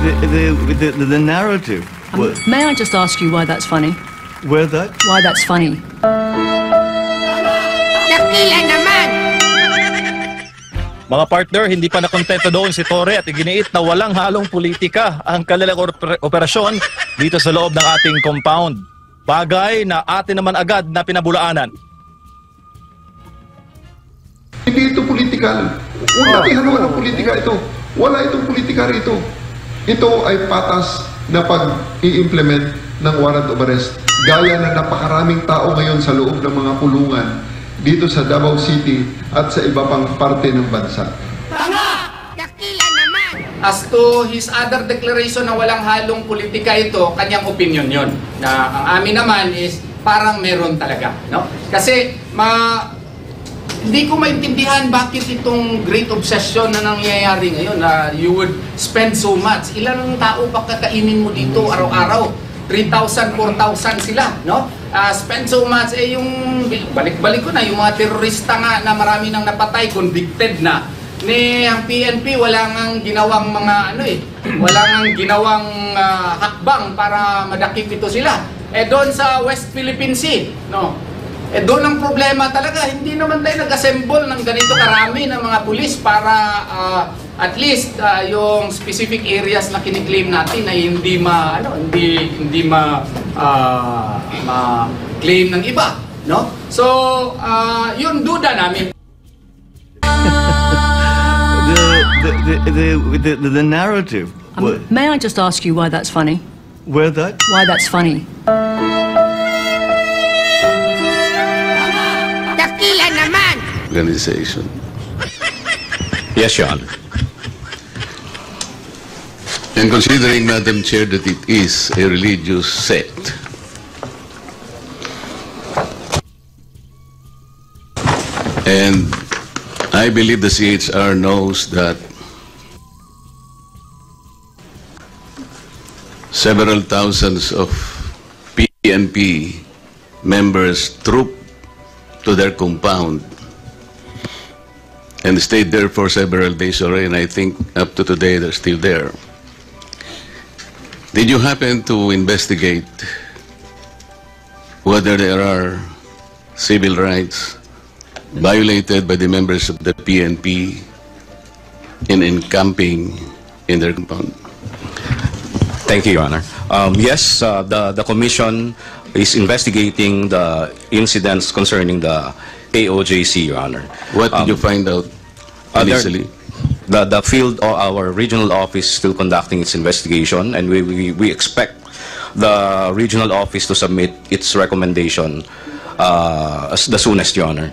the narrative. May I just ask you why that's funny? Where that? Why that's funny? Dakila naman! Mga partner, hindi pa nakontento doon si Torre at iginiit na walang halong politika ang kanilang operasyon dito sa loob ng ating compound. Bagay na atin naman agad na pinabulaanan. Hindi ito politikal. Wala haluan ng politika ito. Wala itong politika rito. Ito ay patas na pag-i-implement ng warrant of arrest. Gaya na napakaraming tao ngayon sa loob ng mga pulungan dito sa Davao City at sa iba pang parte ng bansa. Tanga! Dakila naman! As to his other declaration na walang halong politika ito, kanyang opinion yon. Na ang amin naman is parang meron talaga. No? Kasi hindi ko maintindihan bakit itong great obsession na nangyayari ngayon na you would spend so much. Ilang tao pa kakainin mo dito araw-araw? 3,000, 4,000 sila, no? Spend so much, yung balik-balik ko na, yung mga terorista nga na marami nang napatay, convicted na. Ang PNP wala nang ginawang mga wala nang ginawang hakbang para madakip ito sila. Doon sa West Philippine Sea, no? Doon ang problema talaga, hindi naman tayo nag-assemble ng ganito karami ng mga pulis para at least yung specific areas na kiniklaim natin ay hindi ma-claim ng iba, no? So, yun duda namin. The narrative. May I just ask you why that's funny? Where that? Why that's funny? Dakila naman! Organization. Yes, Your Honor. And considering, Madam Chair, that it is a religious sect, and I believe the CHR knows that several thousands of PNP members trooped to their compound and stayed there for several days already, and I think up to today they're still there. Did you happen to investigate whether there are civil rights violated by the members of the PNP in encamping in their compound? Thank you, Your Honor. Yes, the Commission is investigating the incidents concerning the AOJC, Your Honor. What did you find out initially? The field or our regional office is still conducting its investigation, and we expect the regional office to submit its recommendation as the soonest, Your Honor.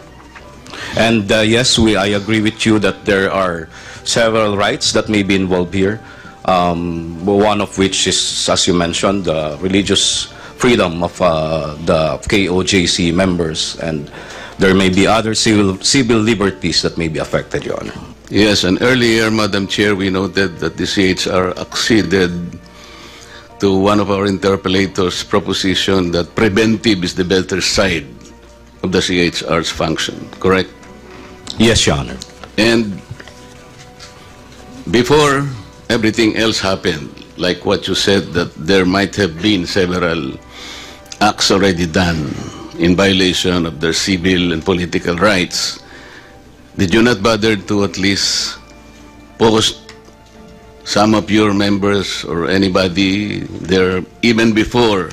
And yes, I agree with you that there are several rights that may be involved here. One of which is, as you mentioned, the religious freedom of the KOJC members, and there may be other civil liberties that may be affected, Your Honor. Yes, and earlier, Madam Chair, we noted that the CHR acceded to one of our interpellators' proposition that preventive is the better side of the CHR's function, correct? Yes, Your Honor. And before everything else happened, like what you said, that there might have been several acts already done in violation of their civil and political rights, did you not bother to at least post some of your members or anybody there even before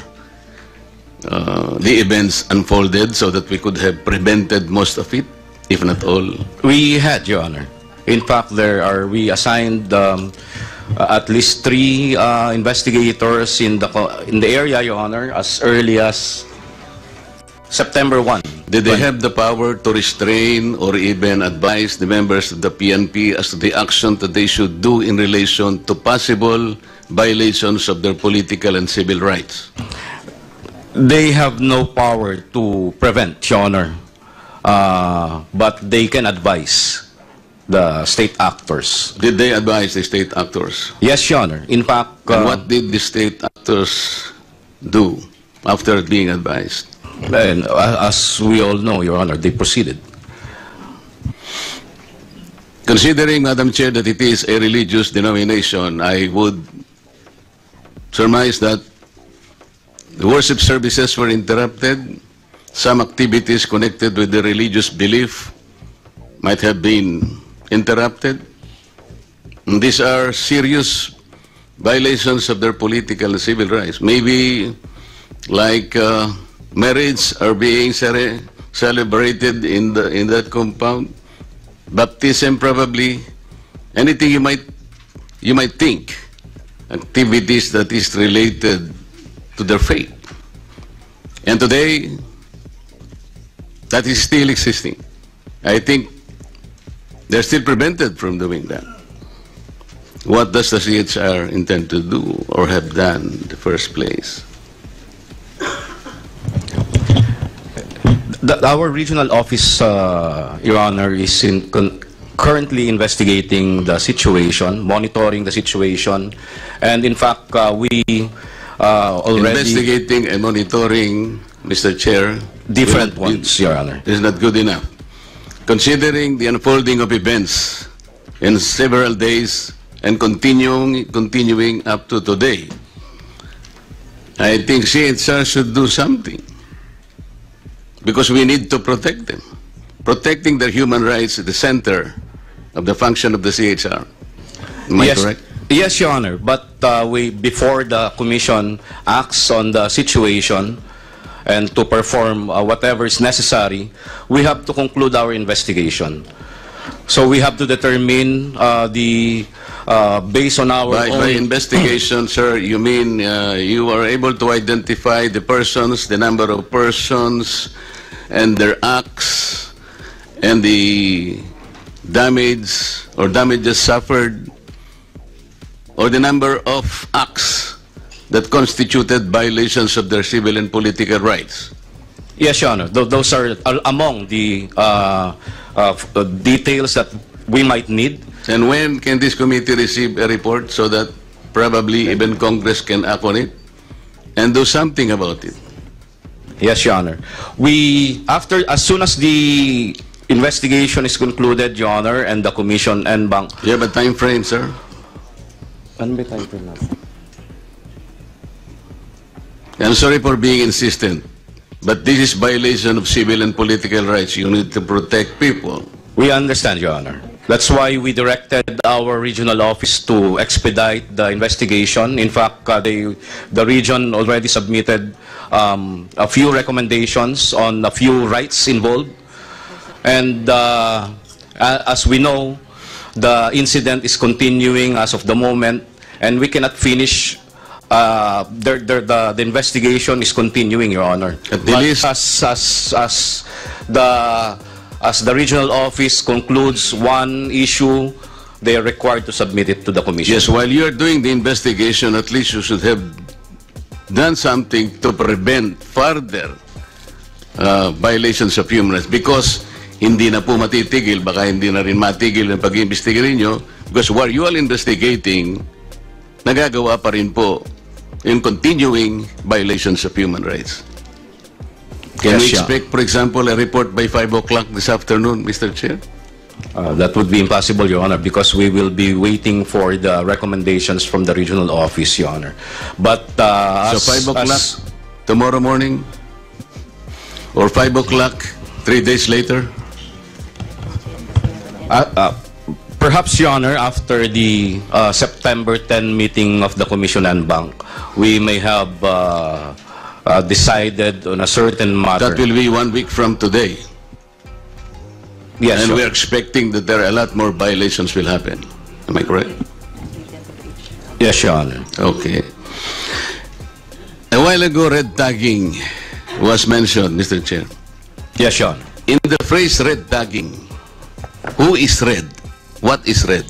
the events unfolded so that we could have prevented most of it, if not all? We had, Your Honor. In fact, we assigned at least 3 investigators in the area, Your Honor, as early as September 1. Did they have the power to restrain or even advise the members of the PNP as to the action that they should do in relation to possible violations of their political and civil rights? They have no power to prevent, Your Honor, but they can advise the state actors. Did they advise the state actors? Yes, Your Honor. In fact... and what did the state actors do after being advised? And as we all know, Your Honor, they proceeded. Considering, Madam Chair, that it is a religious denomination, I would surmise that the worship services were interrupted. Some activities connected with the religious belief might have been interrupted. And these are serious violations of their political and civil rights. Maybe like marriage are being celebrated in that compound. Baptism probably. Anything you might think. Activities that is related to their faith. And today, that is still existing. I think they're still prevented from doing that. What does the CHR intend to do or have done in the first place? Our regional office, Your Honor, is currently investigating the situation, monitoring the situation, and in fact, we already... Investigating and monitoring, Mr. Chair, different ones, Your Honor. is not good enough. Considering the unfolding of events in several days and continuing up to today, I think CHR should do something because we need to protect them. Protecting their human rights at the center of the function of the CHR. Am I correct? Yes, Your Honor. But before the Commission acts on the situation and to perform whatever is necessary, we have to conclude our investigation. So we have to determine based on our own... By investigation, sir, you mean you are able to identify the persons, the number of persons, and their acts, and the damage or damages suffered, or the number of acts that constituted violations of their civil and political rights? Yes, Your Honor. Those are among the details that we might need. And when can this committee receive a report so that probably even Congress can act on it and do something about it? Yes, Your Honor. As soon as the investigation is concluded, Your Honor, and the Commission and Bank... You have a time frame, sir? Ano ba time frame natin? I'm sorry for being insistent, but this is violation of civil and political rights. You need to protect people. We understand, Your Honor. That's why we directed our regional office to expedite the investigation. In fact, the region already submitted a few recommendations on a few rights involved. And as we know, the incident is continuing as of the moment, and we cannot finish. The investigation is continuing, Your Honor. At the least, as the regional office concludes one issue, they are required to submit it to the Commission. yes, while you are doing the investigation, at least you should have done something to prevent further violations of human rights, because hindi na po matitigil, baka hindi na rin matigil ang pag-iimbestiga ninyo, because while you are investigating, nagagawa pa rin po in continuing violations of human rights. Can we expect, for example, a report by 5 o'clock this afternoon, Mr. Chair? That would be impossible, Your Honor, because we will be waiting for the recommendations from the regional office, Your Honor. But So 5 o'clock tomorrow morning? Or 5 o'clock 3 days later? Perhaps, Your Honor, after the September 10 meeting of the Commission and Bank, we may have decided on a certain matter. That will be 1 week from today. Yes, And Your we're expecting that there are a lot more violations will happen. Am I correct? Yes, Your Honor. Okay. A while ago, red tagging was mentioned, Mr. Chair. Yes, Your Honor. In the phrase red tagging, who is red? What is red?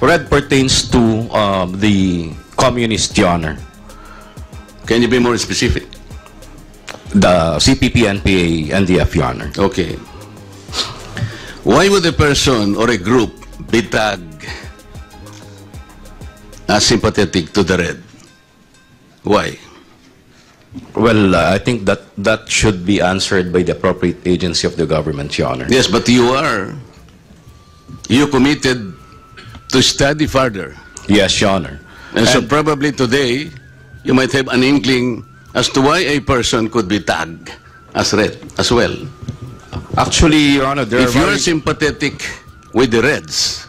Red pertains to the communist, Your Honor. Can you be more specific? The CPP, NPA, NDF, Your Honor. Okay. Why would a person or a group be tagged as sympathetic to the red? Why? Well, I think that should be answered by the appropriate agency of the government, Your Honor. Yes, but you committed to study further. Yes, Your Honor. And so probably today, you might have an inkling as to why a person could be tagged as red as well. Actually, Your Honor, there If are you're very- sympathetic with the Reds,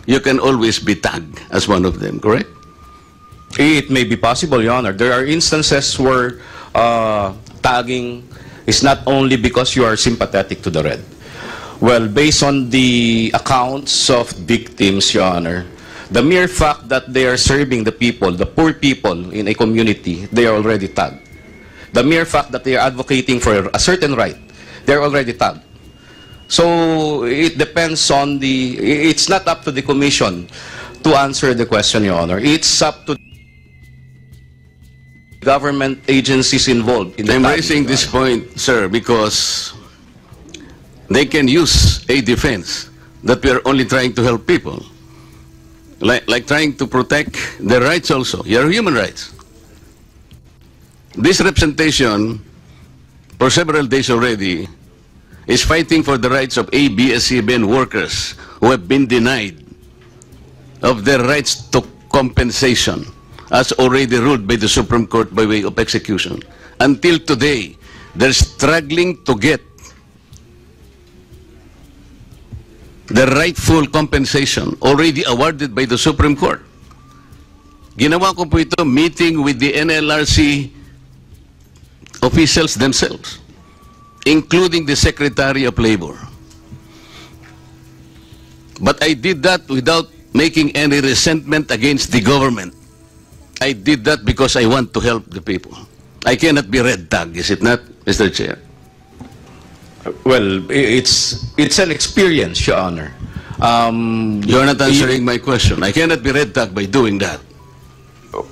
you can always be tagged as one of them, correct? It may be possible, Your Honor. There are instances where tagging is not only because you are sympathetic to the red. Well, based on the accounts of victims, Your Honor, the mere fact that they are serving the people, the poor people in a community, they are already tagged. The mere fact that they are advocating for a certain right, they are already tagged. So it depends on the, it's not up to the commission to answer the question, Your Honor. It's up to government agencies involved in the I'm tagging, raising Your this Honor. point, sir, because they can use a defense that we are only trying to help people. Like trying to protect their rights also, your human rights. This representation, for several days already, is fighting for the rights of ABS-CBN workers who have been denied of their rights to compensation, as already ruled by the Supreme Court by way of execution. Until today, they're struggling to get the rightful compensation already awarded by the Supreme Court. Ginawa ko po ito meeting with the NLRC officials themselves, including the Secretary of Labor. But I did that without making any resentment against the government. I did that because I want to help the people. I cannot be red tag, is it not, Mr. Chair? Well, it's an experience, Your Honor. You're not answering my question. I cannot be red tag by doing that.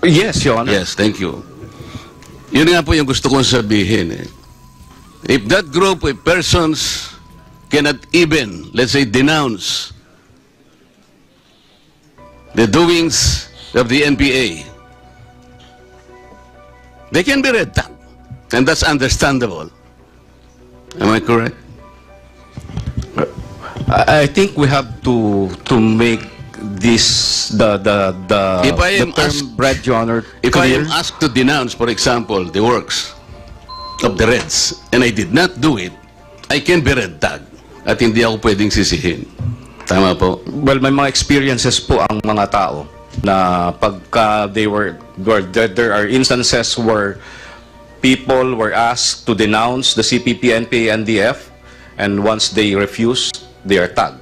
Yes, Your Honor. Yes, thank you. Yun nga po yung gusto kong sabihin. If that group of persons cannot even, let's say, denounce the doings of the NPA, they can be red tag. And that's understandable. Am I correct? I think we have to make this the If I am term asked- red, Your Honor, If I clear. am asked to denounce, for example, the works of the Reds, and I did not do it, I can be red tag at hindi ako pwedeng sisihin. Tama po? Well, may mga experiences po ang mga tao na pagka there are instances where people were asked to denounce the CPP, NPA, NDF, and once they refuse, they are tagged.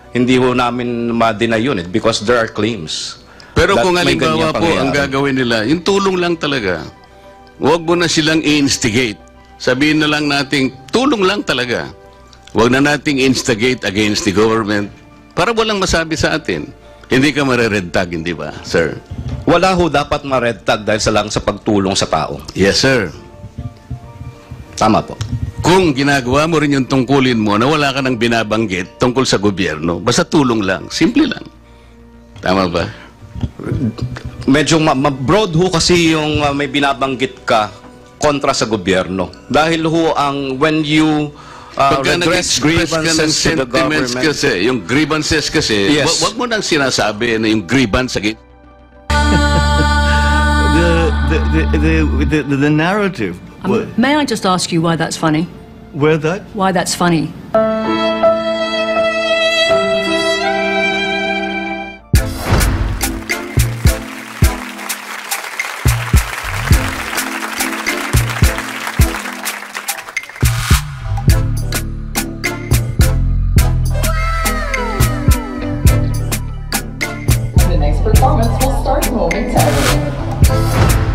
Hindi ho namin ma-deny yun because there are claims. Pero that kung may halimbawa ganyang po ang pangyayari. gagawin nila, yung tulong lang talaga. Huwag mo na silang i-instigate. Sabihin na lang nating tulong lang talaga. Huwag na nating instigate against the government para walang masabi sa atin. Hindi ka mare-red tag, hindi ba, sir? Wala ho dapat ma-red tag dahil sa lang sa pagtulong sa tao. Yes, sir. Tama po. Kung ginagawa mo rin yung tungkulin mo na wala ka nang binabanggit tungkol sa gobyerno, basta tulong lang, simple lang. Tama ba? Medyo broad ho kasi yung may binabanggit ka kontra sa gobyerno. Dahil ho ang when you Pagka redress nag-express ka ng grievances to the sentiments government. kasi, yung grievances kasi, Yes. wag mo nang sinasabi na yung grievance against The narrative. May I just ask you why that's funny? Where that? Why that's funny? The next performance will start momentarily.